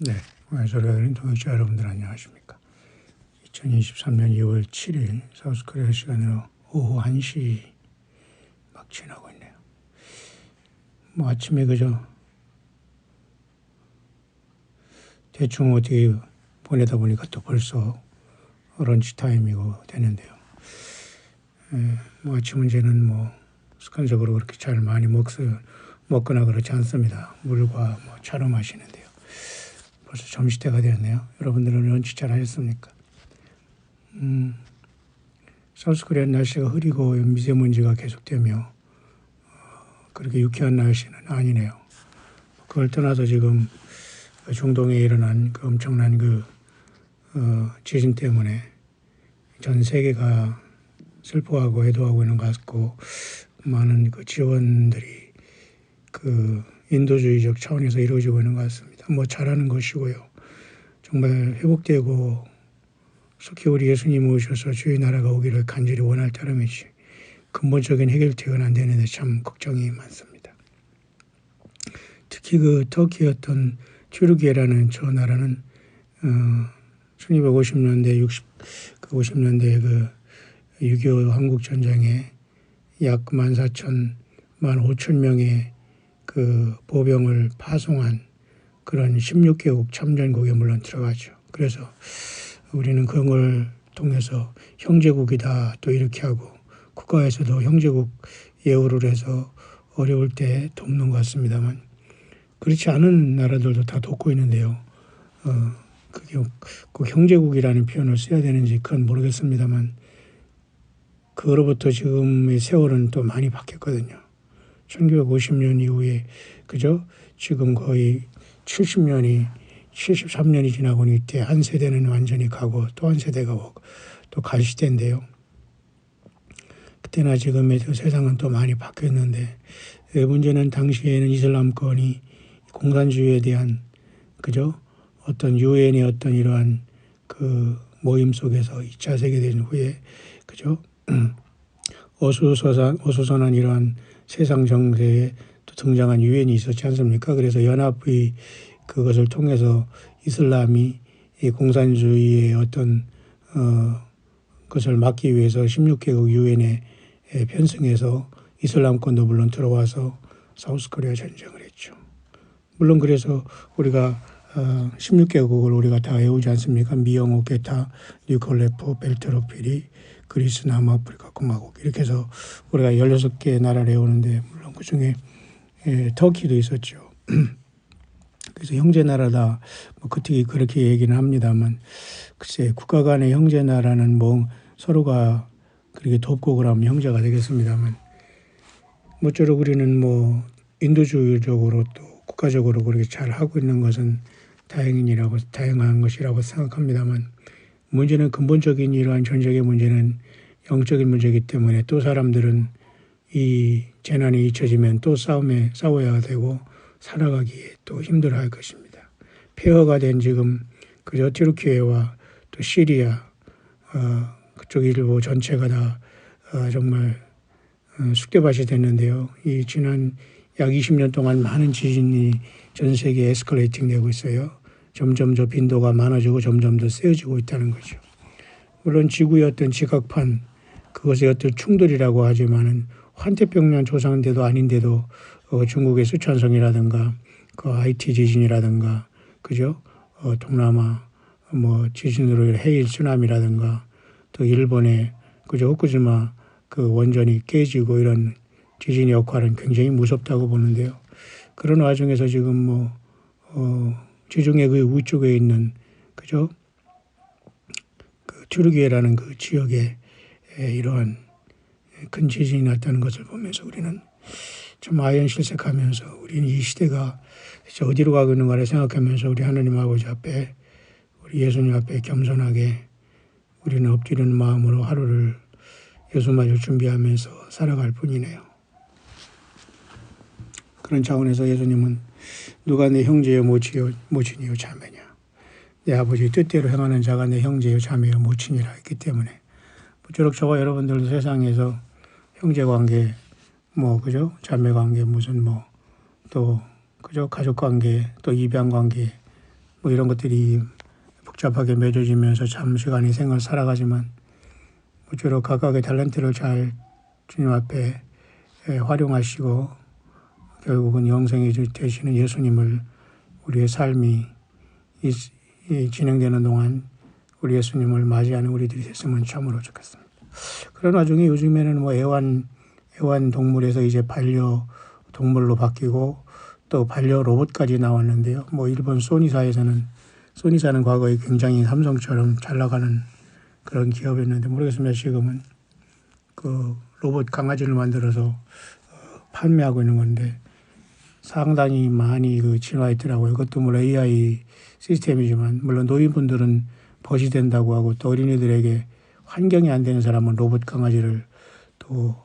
네, 소리가 동역자 여러분들 안녕하십니까. 2023년 2월 7일 사우스코리아 시간으로 오후 1시 막 지나고 있네요. 뭐 아침에 그저 대충 어떻게 보내다 보니까 또 벌써 런치 타임이고 되는데요. 뭐 아침 문제는 뭐 습관적으로 그렇게 잘 많이 먹거나 그렇지 않습니다. 물과 뭐 차로 마시는데요. 벌써 점심때가 되었네요. 여러분들은 런치 잘 하셨습니까? 사우스코리아 날씨가 흐리고 미세먼지가 계속되며 그렇게 유쾌한 날씨는 아니네요. 그걸 떠나서 지금 중동에 일어난 그 엄청난 지진 때문에 전 세계가 슬퍼하고 애도하고 있는 것 같고, 많은 그 지원들이 그 인도주의적 차원에서 이루어지고 있는 것 같습니다. 뭐 잘하는 것이고요. 정말 회복되고 속히 우리 예수님 오셔서 주의 나라가 오기를 간절히 원할 따름이지 근본적인 해결책은 안 되는데 참 걱정이 많습니다. 특히 그 터키였던 튀르키예라는 저 나라는 1950년대 50년대 그 6.25 한국 전쟁에 약 15,000명의 그 보병을 파송한 그런 16개국 참전국에 물론 들어가죠. 그래서 우리는 그런 걸 통해서 형제국이다 또 이렇게 하고, 국가에서도 형제국 예우를 해서 어려울 때 돕는 것 같습니다만, 그렇지 않은 나라들도 다 돕고 있는데요. 그게 꼭 형제국이라는 표현을 써야 되는지 그건 모르겠습니다만, 그로부터 지금의 세월은 또 많이 바뀌었거든요. 1950년 이후에 그죠? 지금 거의 73년이 지나고 이때 한 세대는 완전히 가고 또 한 세대가 또 갈 시대인데요. 그때나 지금의 세상은 또 많이 바뀌었는데, 문제는 당시에는 이슬람권이 공산주의에 대한 그죠? 어떤 유엔의 어떤 이러한 그 모임 속에서 2차 세계대전 후에 그죠? 어수선한 이러한 세상 정세에 또 등장한 유엔이 있었지 않습니까? 그래서 연합의 그것을 통해서 이슬람이 이 공산주의의 어떤 것을 막기 위해서 16개국 유엔에 편승해서 이슬람권도 물론 들어와서 사우스코리아 전쟁을 했죠. 물론 그래서 우리가 16개국을 우리가 다 외우지 않습니까? 미영, 오케타, 뉴콜레프, 벨트로피리, 그리스, 남아프리카, 공화국 이렇게 해서 우리가 16개 나라를 외우는데, 물론 그중에 터키도 있었죠. 그래서 형제 나라다 뭐 그렇게 얘기는 합니다만, 글쎄 국가 간의 형제 나라는 뭐 서로가 그렇게 돕고 그러면 형제가 되겠습니다만, 모쪼록 우리는 뭐 인도주의적으로 또 국가적으로 그렇게 잘 하고 있는 것은 다행한 것이라고 생각합니다만, 문제는 근본적인 이러한 전쟁의 문제는 영적인 문제이기 때문에 또 사람들은 이 재난이 잊혀지면 또 싸워야 되고 살아가기에 또 힘들어할 것입니다. 폐허가 된 지금 그저 튀르키예와 또 시리아 그쪽 일부 전체가 다 정말 쑥대밭이 됐는데요. 이 지난 약 20년 동안 많은 지진이 전 세계에 에스컬레이팅 되고 있어요. 점점 더 빈도가 많아지고 점점 더 세어지고 있다는 거죠. 물론 지구의 어떤 지각판, 그것의 어떤 충돌이라고 하지만은 환태평양 조상인데도 아닌데도 중국의 쓰촨성이라든가 그 IT 지진이라든가 그죠? 동남아 뭐 지진으로 해일 쓰나미라든가 또 일본의 그죠? 후쿠시마 그 원전이 깨지고 이런 지진의 역할은 굉장히 무섭다고 보는데요. 그런 와중에서 지금 뭐 지중해 그 위쪽에 있는 그죠? 그 튀르키예라는 그 지역에 이러한 큰 지진이 났다는 것을 보면서 우리는 좀 아연실색하면서, 우리는 이 시대가 어디로 가고 있는가를 생각하면서 우리 하나님 아버지 앞에, 우리 예수님 앞에 겸손하게 우리는 엎드리는 마음으로 하루를 예수만을 준비하면서 살아갈 뿐이네요. 그런 차원에서 예수님은 누가 내 형제요 모친이요 자매냐, 내 아버지 뜻대로 행하는 자가 내 형제요 자매요 모친이라 했기 때문에, 모쪼록 저와 여러분들도 세상에서 형제관계 뭐 그죠, 자매관계 무슨 뭐 또 그죠, 가족관계 또 입양관계 뭐 이런 것들이 복잡하게 맺어지면서 참 시간이 생을 살아가지만 모쪼록 각각의 탤런트를 잘 주님 앞에 활용하시고 결국은 영생이 되시는 예수님을 우리의 삶이 진행되는 동안 우리 예수님을 맞이하는 우리들이 됐으면 참으로 좋겠습니다. 그런 와중에 요즘에는 뭐 애완동물에서 이제 반려동물로 바뀌고 또 반려 로봇까지 나왔는데요. 뭐 일본 소니사는 과거에 굉장히 삼성처럼 잘 나가는 그런 기업이었는데 모르겠습니다. 지금은 그 로봇 강아지를 만들어서 판매하고 있는 건데 상당히 많이 진화했더라고요. 그것도 물론 AI 시스템이지만 물론 노인분들은 벗이 된다고 하고 또 어린이들에게 환경이 안 되는 사람은 로봇 강아지를 또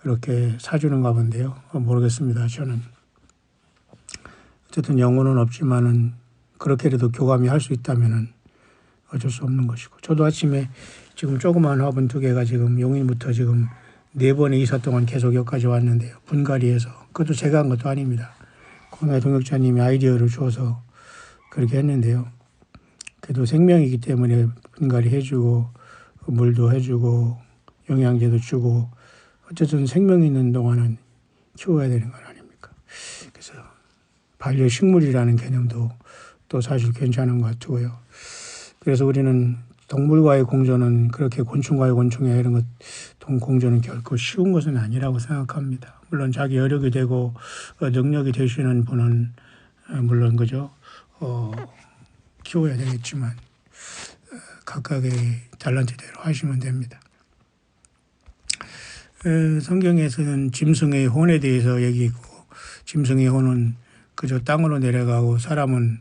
이렇게 사주는가 본데요. 모르겠습니다. 저는 어쨌든 영혼은 없지만은 그렇게라도 교감이 할 수 있다면은 어쩔 수 없는 것이고 저도 아침에 지금 조그만 화분 2개가 지금 용인부터 지금 4번의 이사 동안 계속 여기까지 왔는데요. 분갈이해서 그것도 제가 한 것도 아닙니다. 공예 동역자님이 아이디어를 줘서 그렇게 했는데요. 그래도 생명이기 때문에 분갈이 해주고 물도 해주고 영양제도 주고 어쨌든 생명 있는 동안은 키워야 되는 건 아닙니까? 그래서 반려식물이라는 개념도 또 사실 괜찮은 것 같고요. 그래서 우리는 동물과의 공존은 그렇게 곤충과의 곤충이나 이런 것 공존은 결코 쉬운 것은 아니라고 생각합니다. 물론 자기 여력이 되고 능력이 되시는 분은 물론 그죠 키워야 되겠지만 각각의 탤런트대로 하시면 됩니다. 성경에서는 짐승의 혼에 대해서 얘기고 짐승의 혼은 그저 땅으로 내려가고 사람은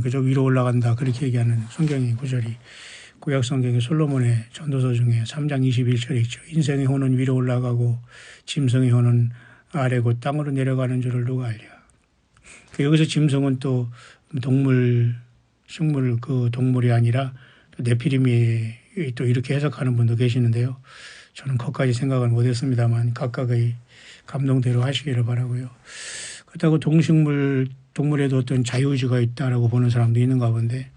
그저 위로 올라간다 그렇게 얘기하는 성경의 구절이 구약 성경의 솔로몬의 전도서 중에 3장 21절에 있죠. 인생의 혼은 위로 올라가고 짐승의 혼은 아래고 땅으로 내려가는 줄을 누가 알랴. 여기서 짐승은 또 식물 그 동물이 아니라 네피림이 또 이렇게 해석하는 분도 계시는데요. 저는 거기까지 생각을 못했습니다만 각각의 감동대로 하시기를 바라고요. 그렇다고 동물에도 어떤 자유의지가 있다라고 보는 사람도 있는가 본데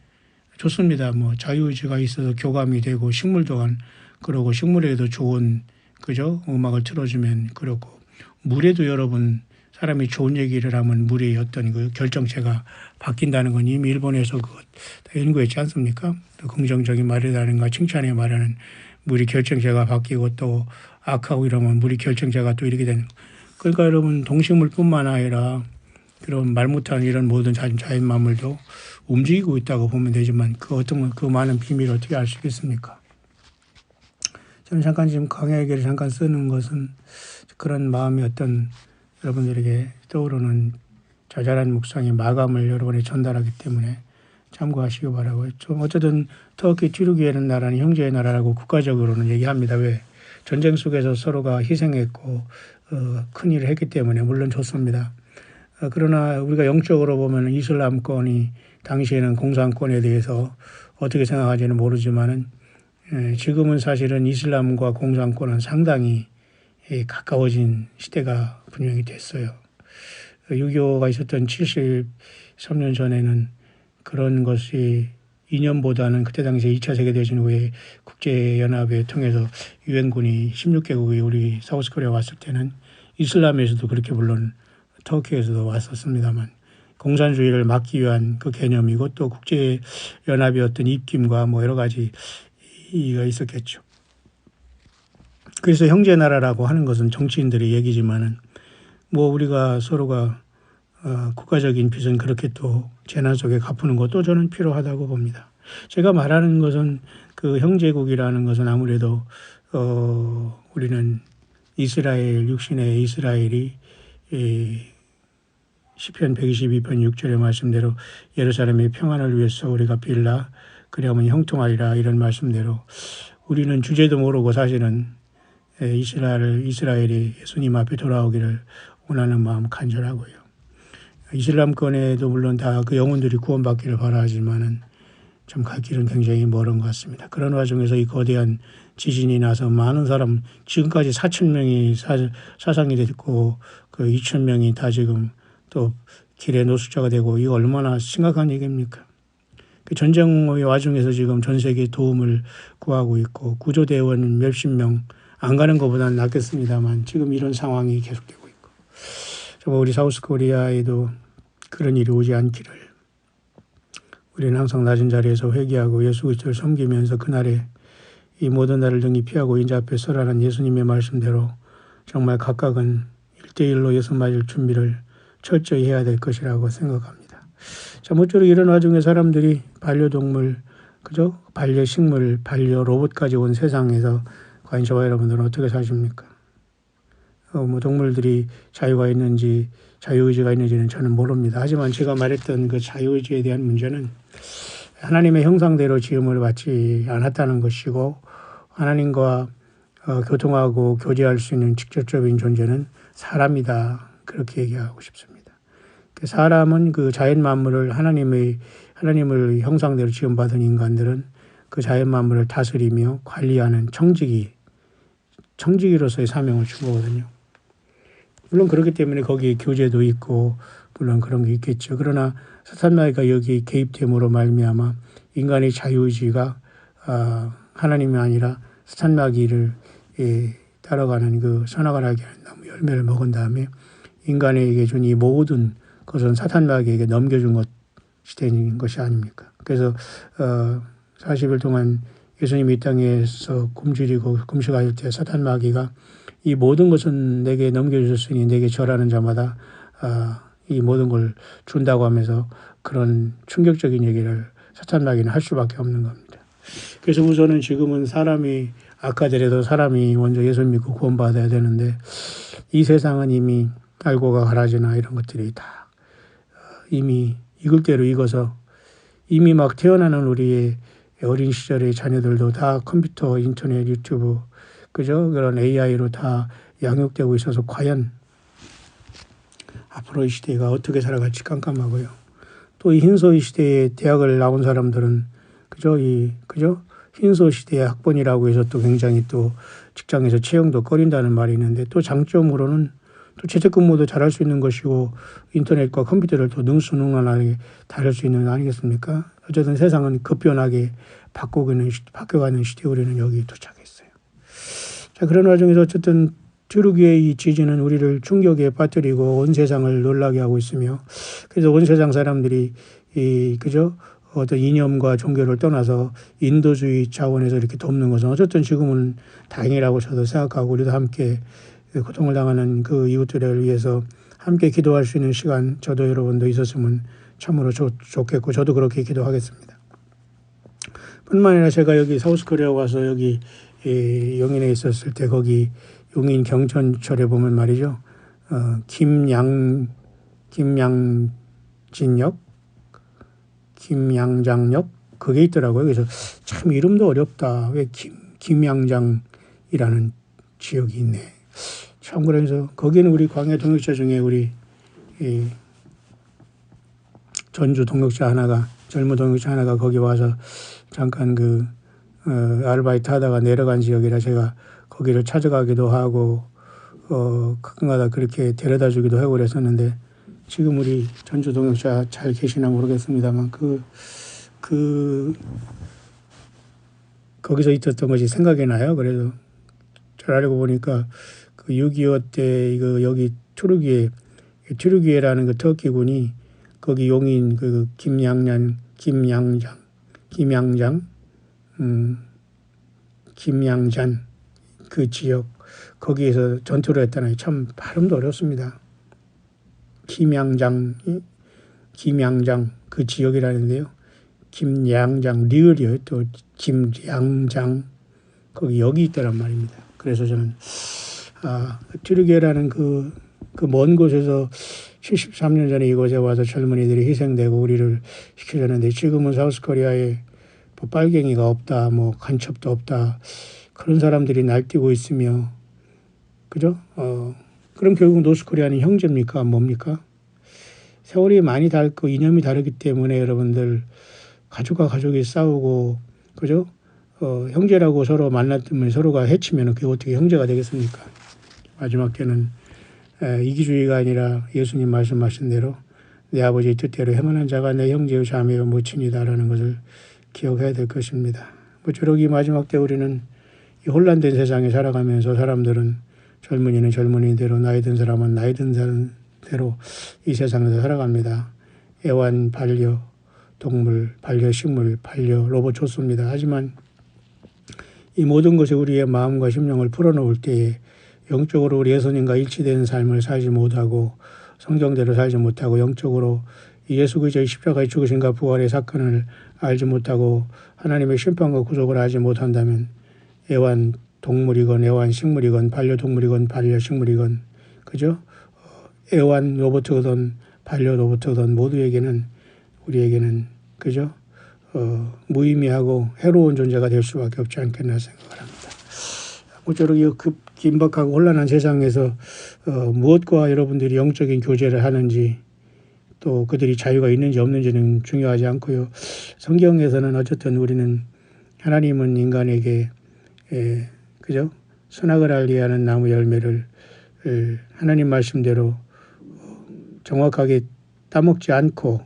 좋습니다. 뭐 자유의지가 있어서 교감이 되고 식물 또한 그러고 식물에도 좋은 그죠 음악을 틀어주면 그렇고 물에도 여러분 사람이 좋은 얘기를 하면 물의 어떤 그 결정체가 바뀐다는 건 이미 일본에서 그거 다 연구했지 않습니까? 또 긍정적인 말이라든가 칭찬의 말하는 물이 결정체가 바뀌고 또 악하고 이러면 물이 결정체가 또 이렇게 되는. 그러니까 여러분 동식물뿐만 아니라 그런 말 못하는 이런 모든 자연 만물도 움직이고 있다고 보면 되지만 그 많은 비밀을 어떻게 알 수 있겠습니까? 저는 잠깐 지금 강의에게 잠깐 쓰는 것은 그런 마음이 어떤 여러분들에게 떠오르는 자잘한 묵상의 마감을 여러분에 전달하기 때문에 참고하시기 바라고요. 좀 어쨌든 터키 튀르키예는 나라는 형제의 나라라고 국가적으로는 얘기합니다. 왜? 전쟁 속에서 서로가 희생했고 큰 일을 했기 때문에 물론 좋습니다. 그러나 우리가 영적으로 보면 이슬람권이 당시에는 공산권에 대해서 어떻게 생각하지는 모르지만은 지금은 사실은 이슬람과 공산권은 상당히 가까워진 시대가 분명히 됐어요. 6.25가 있었던 73년 전에는 그런 것이 이념보다는 그때 당시에 2차 세계대전 후에 국제연합에 통해서 유엔군이 16개국이 우리 사우스코리아 왔을 때는 이슬람에서도 그렇게 물론 터키에서도 왔었습니다만 공산주의를 막기 위한 그 개념이고 또 국제연합의 어떤 입김과 뭐 여러 가지 이가 있었겠죠. 그래서 형제나라라고 하는 것은 정치인들의 얘기지만은 뭐 우리가 서로가 국가적인 빚은 그렇게 또 재난 속에 갚는 것도 저는 필요하다고 봅니다. 제가 말하는 것은 그 형제국이라는 것은 아무래도 우리는 이스라엘 육신의 이스라엘이 시편 122편 6절의 말씀대로 예루살렘의 평안을 위해서 우리가 빌라 그리하면 형통하리라 이런 말씀대로 우리는 주제도 모르고 사실은 이스라엘이 예수님 앞에 돌아오기를 원하는 마음 간절하고요. 이슬람권에도 물론 다 그 영혼들이 구원받기를 바라지만은 좀 갈 길은 굉장히 멀은 것 같습니다. 그런 와중에서 이 거대한 지진이 나서 많은 사람 지금까지 4,000명이 사상이 됐고 그 2,000명이 다 지금 또 길에 노숙자가 되고 이거 얼마나 심각한 얘기입니까? 그 전쟁의 와중에서 지금 전 세계 도움을 구하고 있고 구조대원 몇십 명 안 가는 것보다는 낫겠습니다만 지금 이런 상황이 계속되고 있고 정말 우리 사우스코리아에도 그런 일이 오지 않기를 우리는 항상 낮은 자리에서 회개하고 예수 그리스도를 섬기면서 그날에 이 모든 날을 등이 피하고 인자 앞에 서라는 예수님의 말씀대로 정말 각각은 1대1로 예수 맞을 준비를 철저히 해야 될 것이라고 생각합니다. 자, 모쪼록 이런 와중에 사람들이 반려동물, 그죠? 반려식물, 반려로봇까지 온 세상에서 과연 저와 여러분들은 어떻게 사십니까? 뭐 동물들이 자유가 있는지 자유의지가 있는지는 저는 모릅니다. 하지만 제가 말했던 그 자유의지에 대한 문제는 하나님의 형상대로 지음을 받지 않았다는 것이고 하나님과 교통하고 교제할 수 있는 직접적인 존재는 사람이다. 그렇게 얘기하고 싶습니다. 사람은 그 자연 만물을 하나님을 형상대로 지음받은 인간들은 그 자연 만물을 다스리며 관리하는 청지기로서의 사명을 준 거거든요. 물론 그렇기 때문에 거기에 교제도 있고 물론 그런 게 있겠죠. 그러나 사탄마귀가 여기 개입됨으로 말미암아 인간의 자유의지가 하나님이 아니라 사탄마귀를 따라가는 그 선악을 알게 하는 나무 열매를 먹은 다음에 인간에게 준 이 모든 것은 사탄마귀에게 넘겨준 것이 된 것이 아닙니까? 그래서 40일 동안 예수님이 이 땅에서 굶주리고 금식하실 때 사탄마귀가 이 모든 것은 내게 넘겨주셨으니 내게 절하는 자마다 이 모든 걸 준다고 하면서 그런 충격적인 얘기를 사탄마귀는 할 수밖에 없는 겁니다. 그래서 우선은 지금은 사람이 아까더라도 사람이 먼저 예수 믿고 구원받아야 되는데 이 세상은 이미 알고가 가라지나 이런 것들이 다 이미 익을 대로 익어서 이미 막 태어나는 우리의 어린 시절의 자녀들도 다 컴퓨터, 인터넷, 유튜브, 그죠? 그런 AI로 다 양육되고 있어서 과연 앞으로의 시대가 어떻게 살아갈지 깜깜하고요. 또 이 흰소 시대에 대학을 나온 사람들은 그죠? 흰소 시대의 학번이라고 해서 또 굉장히 또 직장에서 채용도 꺼린다는 말이 있는데 또 장점으로는 또 재택근무도 잘할 수 있는 것이고 인터넷과 컴퓨터를 더 능수능란하게 다룰 수 있는 거 아니겠습니까? 어쨌든 세상은 급변하게 바뀌어가는 시대에 우리는 여기 도착했어요. 자, 그런 와중에서 어쨌든 튜르기의 이 지진은 우리를 충격에 빠뜨리고 온 세상을 놀라게 하고 있으며 그래서 온 세상 사람들이 그죠? 어떤 이념과 종교를 떠나서 인도주의 차원에서 이렇게 돕는 것은 어쨌든 지금은 다행이라고 저도 생각하고 우리도 함께 고통을 당하는 그 이웃들을 위해서 함께 기도할 수 있는 시간 저도 여러분도 있었으면 참으로 좋겠고 저도 그렇게 기도하겠습니다. 뿐만 아니라 제가 여기 사우스코리아 와서 여기 용인에 있었을 때 거기 용인 경천철에 보면 말이죠. 김양장역 그게 있더라고요. 그래서 참 이름도 어렵다. 왜 김양장이라는 지역이 있네. 참 그래서 거기는 우리 광야 동역자 중에 우리 전주 동역자 하나가 젊은 동역자 하나가 거기 와서 잠깐 아르바이트 하다가 내려간 지역이라 제가 거기를 찾아가기도 하고 가끔가다 그렇게 데려다 주기도 하고 그랬었는데 지금 우리 전주 동역자 잘 계시나 모르겠습니다만 거기서 있었던 것이 생각이 나요. 그래서 잘 알고 보니까 그 6.25 때 여기 튜르기에라는 그 터키군이 거기 용인 김양장 그 지역 거기에서 전투를 했다는 참 발음도 어렵습니다. 김양장 그 지역이라는데요. 김양장 리을이요. 또 김양장 여기 있다란 말입니다. 그래서 저는 튜르기에라는 그 먼 곳에서 73년 전에 이곳에 와서 젊은이들이 희생되고 우리를 시켜줬는데 지금은 사우스코리아에 뭐 빨갱이가 없다, 뭐 간첩도 없다 그런 사람들이 날뛰고 있으며 그죠? 그럼 결국 노스코리아는 형제입니까? 뭡니까? 세월이 많이 다르고 이념이 다르기 때문에 여러분들 가족과 가족이 싸우고 그죠? 형제라고 서로 만났으면 서로가 해치면 그게 어떻게 형제가 되겠습니까? 마지막 때는 이기주의가 아니라 예수님 말씀하신 대로 내 아버지의 뜻대로 행하는 자가 내 형제요 자매요 모친이다라는 것을 기억해야 될 것입니다. 모쪼록 이 마지막 때 우리는 이 혼란된 세상에 살아가면서 사람들은 젊은이는 젊은이대로 나이 든 사람은 나이 든 대로 이 세상에서 살아갑니다. 애완, 반려, 동물, 반려식물, 반려, 로봇 좋습니다. 하지만 이 모든 것이 우리의 마음과 심령을 풀어놓을 때에 영적으로 우리 예수님과 일치된 삶을 살지 못하고 성경대로 살지 못하고 영적으로 예수 그리스도의 십자가의 죽으심과 부활의 사건을 알지 못하고 하나님의 심판과 구속을 알지 못한다면 애완 동물이건 애완 식물이건 반려동물이건 반려식물이건 그죠? 애완 로봇이든 반려 로봇이든 모두에게는 우리에게는 그죠? 무의미하고 해로운 존재가 될 수밖에 없지 않겠나 생각을 합니다. 모쪼록 이 긴박하고 혼란한 세상에서 무엇과 여러분들이 영적인 교제를 하는지 또 그들이 자유가 있는지 없는지는 중요하지 않고요. 성경에서는 어쨌든 우리는 하나님은 인간에게 그죠? 선악을 알게 하는 나무 열매를 하나님 말씀대로 정확하게 따먹지 않고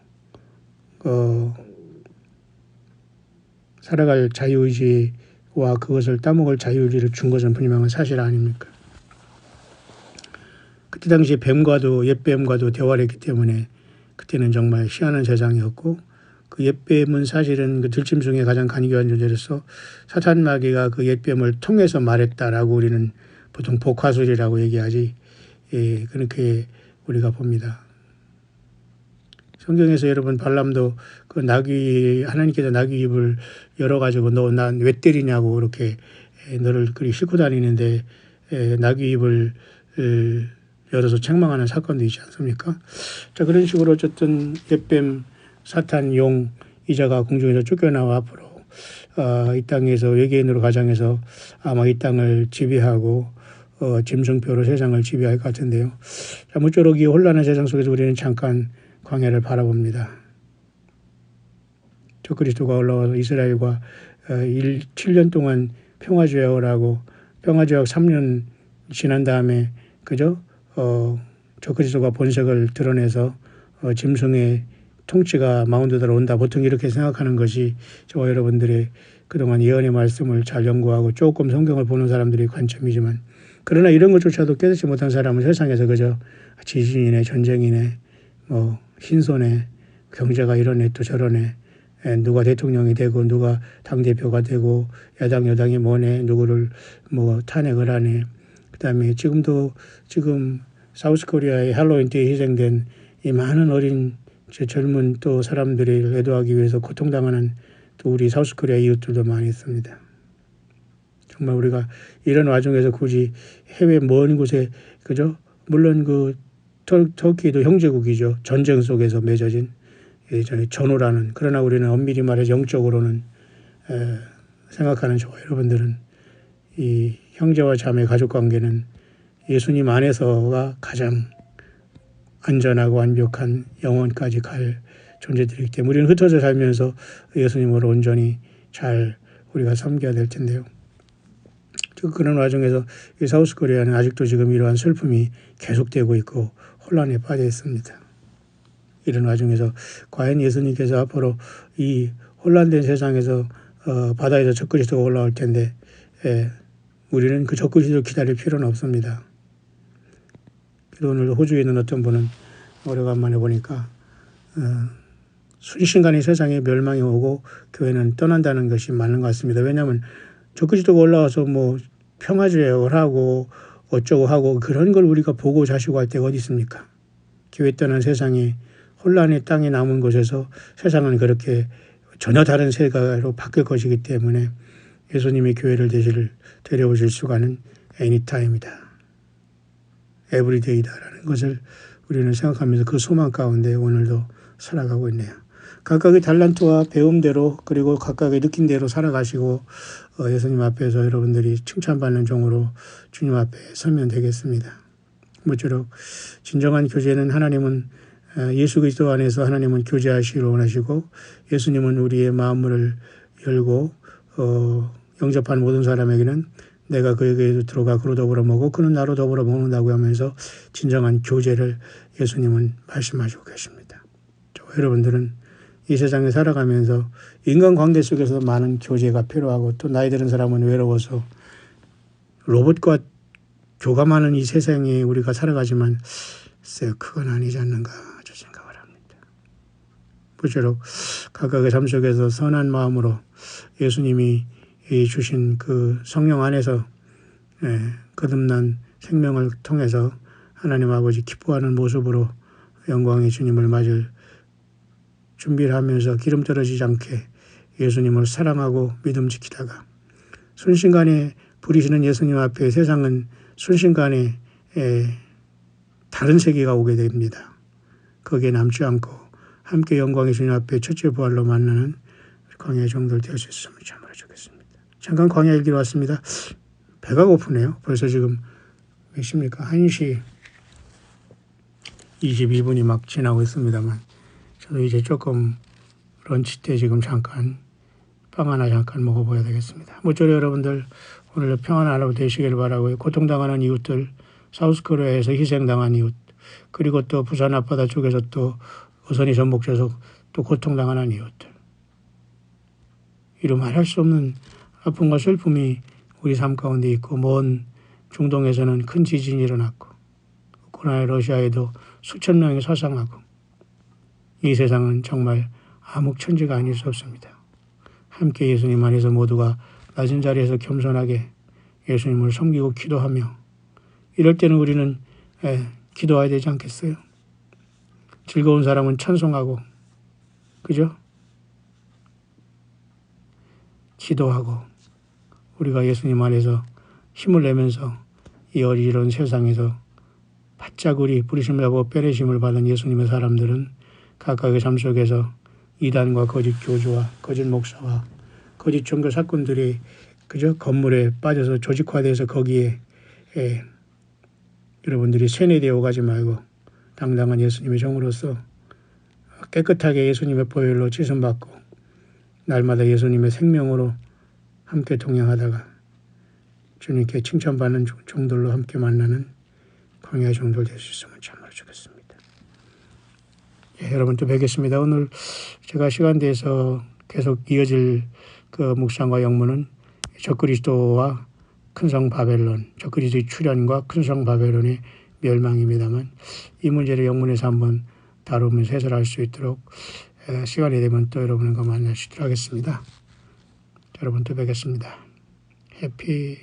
살아갈 자유의지와 그것을 따먹을 자유의지를 준 것은 분명한 사실 아닙니까? 그때 당시에 뱀과도 옛뱀과도 대화를 했기 때문에 그때는 정말 희한한 세상이었고 그 옛뱀은 사실은 그 들짐승의 가장 간교한 존재로서 사탄 마귀가 그 옛뱀을 통해서 말했다라고 우리는 보통 복화술이라고 얘기하지 그렇게 우리가 봅니다. 성경에서 여러분 발람도 그 하나님께서 나귀 입을 열어가지고 너 난 왜 때리냐고 그렇게 너를 그리 싣고 다니는데 나귀 입을 열어서 책망하는 사건도 있지 않습니까? 자, 그런 식으로 어쨌든 옛뱀, 사탄, 용, 이자가 궁중에서 쫓겨나와 앞으로 이 땅에서 외계인으로 가장해서 아마 이 땅을 지배하고 짐승표로 세상을 지배할 것 같은데요. 자, 모쪼록 이 혼란한 세상 속에서 우리는 잠깐 광야를 바라봅니다. 적그리스도가 올라와서 이스라엘과 7년 동안 평화조약을 하고 평화조약 3년 지난 다음에 그죠? 적그리스도가 본색을 드러내서 짐승의 통치가 마운드대로 온다. 보통 이렇게 생각하는 것이 저와 여러분들의 그동안 예언의 말씀을 잘 연구하고 조금 성경을 보는 사람들의 관점이지만 그러나 이런 것조차도 깨닫지 못한 사람은 세상에서 그저 지진이네 전쟁이네 뭐 흰손에 경제가 이러네 또 저러네 누가 대통령이 되고 누가 당대표가 되고 야당 여당이 뭐네 누구를 뭐 탄핵을 하네 그다음에 지금 사우스코리아의 할로윈 때 희생된 이 많은 어린 젊은 또 사람들을 애도하기 위해서 고통당하는 또 우리 사우스코리아 이웃들도 많이 있습니다. 정말 우리가 이런 와중에서 굳이 해외 먼 곳에 그죠? 물론 그 터키도 형제국이죠. 전쟁 속에서 맺어진 예전에 전후라는 그러나 우리는 엄밀히 말해서 영적으로는 생각하는 저와 여러분들은 이 형제와 자매 가족 관계는 예수님 안에서가 가장 안전하고 완벽한 영원까지 갈 존재들이기 때문에 우리는 흩어져 살면서 예수님으로 온전히 잘 우리가 섬겨야 될 텐데요. 그런 와중에서 이 사우스코리아는 아직도 지금 이러한 슬픔이 계속되고 있고 혼란에 빠져 있습니다. 이런 와중에서 과연 예수님께서 앞으로 이 혼란된 세상에서 바다에서 적그리스도가 올라올 텐데 우리는 그 적그리스도를 기다릴 필요는 없습니다. 오늘 호주에 있는 어떤 분은 오래간만에 보니까 순식간에 세상에 멸망이 오고 교회는 떠난다는 것이 맞는 것 같습니다. 왜냐하면 적그리스도가 올라와서 뭐 평화조약을 하고 어쩌고 하고 그런 걸 우리가 보고 자시고 할 때가 어디 있습니까? 교회 떠난 세상이 혼란의 땅에 남은 곳에서 세상은 그렇게 전혀 다른 세계로 바뀔 것이기 때문에 예수님의 교회를 데려오실 수가는 애니타임이다. 에브리데이다라는 것을 우리는 생각하면서 그 소망 가운데 오늘도 살아가고 있네요. 각각의 달란트와 배움대로 그리고 각각의 느낀 대로 살아가시고 예수님 앞에서 여러분들이 칭찬받는 종으로 주님 앞에 서면 되겠습니다. 모쪼록 진정한 교제는 하나님은 예수 그리스도 안에서 하나님은 교제하시기를 원하시고 예수님은 우리의 마음을 열고 영접한 모든 사람에게는 내가 그에게도 들어가 그로 더불어 먹고 그는 나로 더불어 먹는다고 하면서 진정한 교제를 예수님은 말씀하시고 계십니다. 여러분들은 이 세상에 살아가면서 인간관계 속에서 많은 교제가 필요하고 또 나이 들은 사람은 외로워서 로봇과 교감하는 이 세상에 우리가 살아가지만 글쎄요, 그건 아니지 않는가 저 생각을 합니다. 모쪼록 각각의 삶 속에서 선한 마음으로 예수님이 주신 그 성령 안에서 거듭난 생명을 통해서 하나님 아버지 기뻐하는 모습으로 영광의 주님을 맞을 준비를 하면서 기름 떨어지지 않게 예수님을 사랑하고 믿음 지키다가 순식간에 부리시는 예수님 앞에 세상은 순식간에 다른 세계가 오게 됩니다. 거기에 남지 않고 함께 영광의 주님 앞에 첫째 부활로 만나는 광야의 종들 될 수 있음을 참으로 주겠습니다. 잠깐 광야 일기로 왔습니다. 배가 고프네요. 벌써 지금 몇 시입니까? 1시 22분이 막 지나고 있습니다만 저도 이제 조금 런치 때 지금 잠깐 빵 하나 잠깐 먹어봐야 되겠습니다. 모쪼록 여러분들 오늘 평안한 하루 되시길 바라고요. 고통당하는 이웃들, 사우스코리아에서 희생당한 이웃, 그리고 또 부산 앞바다 쪽에서 또 어선이 전복돼서 또 고통당하는 이웃들. 이루 말할 수 없는 아픔과 슬픔이 우리 삶 가운데 있고 먼 중동에서는 큰 지진이 일어났고 우크라이나 러시아에도 수천 명이 사상하고 이 세상은 정말 암흑천지가 아닐 수 없습니다. 함께 예수님 안에서 모두가 낮은 자리에서 겸손하게 예수님을 섬기고 기도하며 이럴 때는 우리는 기도해야 되지 않겠어요? 즐거운 사람은 찬송하고 그죠? 기도하고 우리가 예수님 안에서 힘을 내면서 이 어리런 세상에서 바짝 우리 부르심을 하고 빼내심을 받은 예수님의 사람들은 각각의 삶 속에서 이단과 거짓 교주와 거짓 목사와 거짓 종교 사건들이 그저 건물에 빠져서 조직화돼서 거기에 여러분들이 세뇌되어 가지 말고 당당한 예수님의 종으로서 깨끗하게 예수님의 보혈로 씻음받고 날마다 예수님의 생명으로 함께 동행하다가 주님께 칭찬받는 종들로 함께 만나는 광야의 종들 될 수 있으면 참으로 좋겠습니다. 여러분 또 뵙겠습니다. 오늘 제가 시간 돼서 계속 이어질 그 묵상과 영문은 적그리스도와 큰성 바벨론, 적그리스도의 출현과 큰성 바벨론의 멸망입니다만 이 문제를 영문에서 한번 다루면서 해설할 수 있도록 시간이 되면 또 여러분과 만날 수 있도록 하겠습니다. 여러분 또 뵙겠습니다. 해피